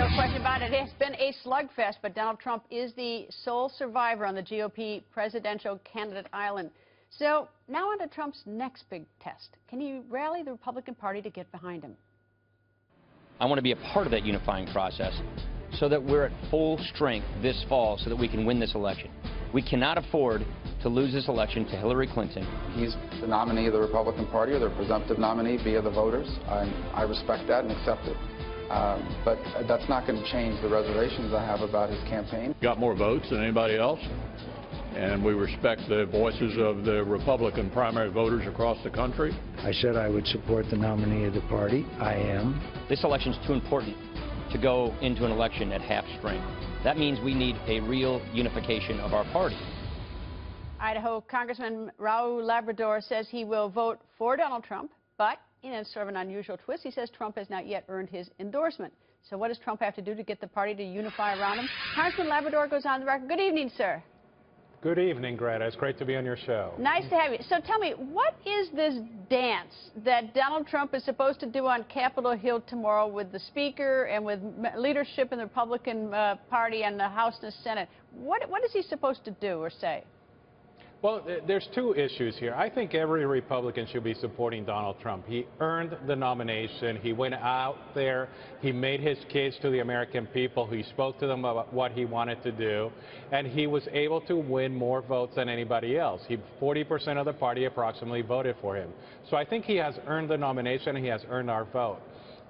No question about it. It's been a slugfest, but Donald Trump is the sole survivor on the GOP presidential candidate island. So now on to Trump's next big test. Can he rally the Republican Party to get behind him? I want to be a part of that unifying process so that we're at full strength this fall so that we can win this election. We cannot afford to lose this election to Hillary Clinton. He's the nominee of the Republican Party, or the presumptive nominee via the voters. I respect that and accept it. But that's not going to change the reservations I have about his campaign. Got more votes than anybody else, and we respect the voices of the Republican primary voters across the country. I said I would support the nominee of the party. I am. This election's too important to go into an election at half strength. That means we need a real unification of our party. Idaho Congressman Raul Labrador says he will vote for Donald Trump, but in a sort of an unusual twist, he says Trump has not yet earned his endorsement. So what does Trump have to do to get the party to unify around him? Congressman Labrador goes on the record. Good evening, sir. Good evening, Greta. It's great to be on your show. Nice to have you. So tell me, what is this dance that Donald Trump is supposed to do on Capitol Hill tomorrow with the Speaker and with leadership in the Republican Party and the House and the Senate? What is he supposed to do or say? Well, there's two issues here. I think every Republican should be supporting Donald Trump. He earned the nomination. He went out there. He made his case to the American people. He spoke to them about what he wanted to do, and he was able to win more votes than anybody else. 40% of the party approximately voted for him. So I think he has earned the nomination, and he has earned our vote.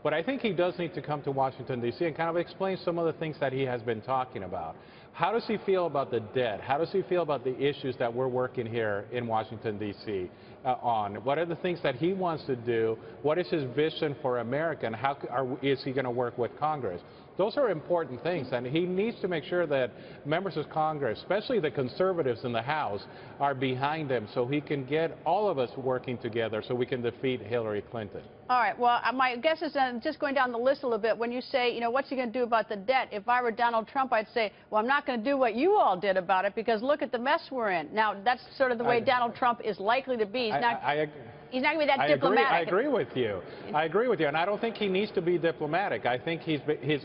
But I think he does need to come to Washington, D.C. and kind of explain some of the things that he has been talking about. How does he feel about the debt? How does he feel about the issues that we're working here in Washington, D.C. on? What are the things that he wants to do? What is his vision for America? And how is he going to work with Congress? Those are important things, and he needs to make sure that members of Congress, especially the conservatives in the House, are behind him so he can get all of us working together so we can defeat Hillary Clinton. All right. Well, my guess is just going down the list a little bit. When you say, you know, what's he going to do about the debt? If I were Donald Trump, I'd say, well, I'm not going to do what you all did about it because look at the mess we're in. Now, that's sort of the way Donald Trump is likely to be. He's not going to be that diplomatic. I agree with you. I agree with you. And I don't think he needs to be diplomatic. I think he's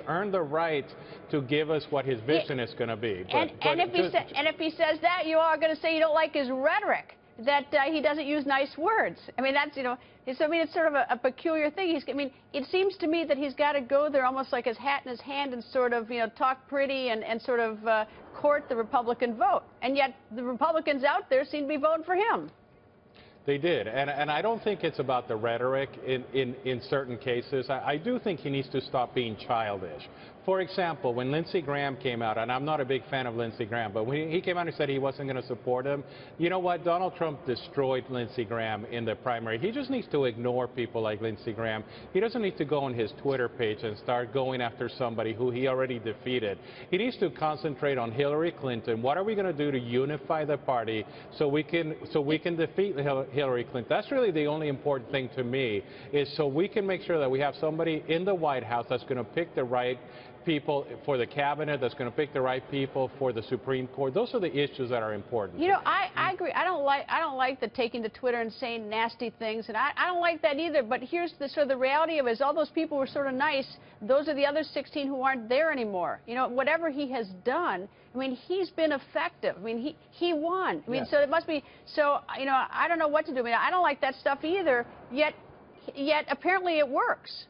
earned the right to give us what his vision is going to be. And if he says that, you all are going to say you don't like his rhetoric, that he doesn't use nice words. I mean, that's, you know, it's sort of a peculiar thing. It seems to me that he's got to go there almost like his hat in his hand and sort of, you know, talk pretty and sort of court the Republican vote. And yet the Republicans out there seem to be voting for him. They did, and I don't think it's about the rhetoric in certain cases. I do think he needs to stop being childish. For example, when Lindsey Graham came out, and I'm not a big fan of Lindsey Graham, but when he came out and said he wasn't going to support him, you know what? Donald Trump destroyed Lindsey Graham in the primary. He just needs to ignore people like Lindsey Graham. He doesn't need to go on his Twitter page and start going after somebody who he already defeated. He needs to concentrate on Hillary Clinton. What are we going to do to unify the party so we can defeat Hillary Clinton? That's really the only important thing to me, is so we can make sure that we have somebody in the White House that's going to pick the right people for the cabinet, that's going to pick the right people for the Supreme Court. Those are the issues that are important. You know, I agree. I don't like the taking to Twitter and saying nasty things, and I don't like that either. But here's the sort of the reality of it: is all those people were sort of nice. Those are the other 16 who aren't there anymore. You know, whatever he has done, I mean, he's been effective. I mean, he won. I mean, so it must be. So you know, I don't know what to do. I mean, I don't like that stuff either. Yet apparently it works.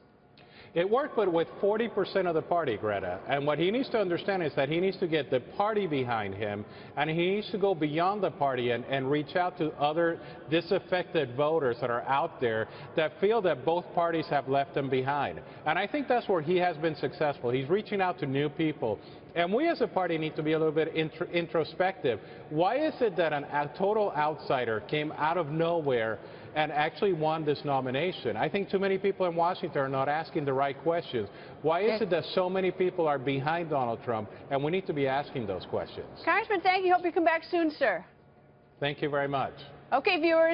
It worked, but with 40% of the party, Greta. And what he needs to understand is that he needs to get the party behind him, and he needs to go beyond the party and reach out to other disaffected voters that are out there that feel that both parties have left them behind. And I think that's where he has been successful. He's reaching out to new people. And we as a party need to be a little bit introspective. Why is it that a total outsider came out of nowhere and actually won this nomination? I think too many people in Washington are not asking the right questions. Why is it that so many people are behind Donald Trump? And we need to be asking those questions. Congressman, thank you. Hope you come back soon, sir. Thank you very much. Okay, viewers.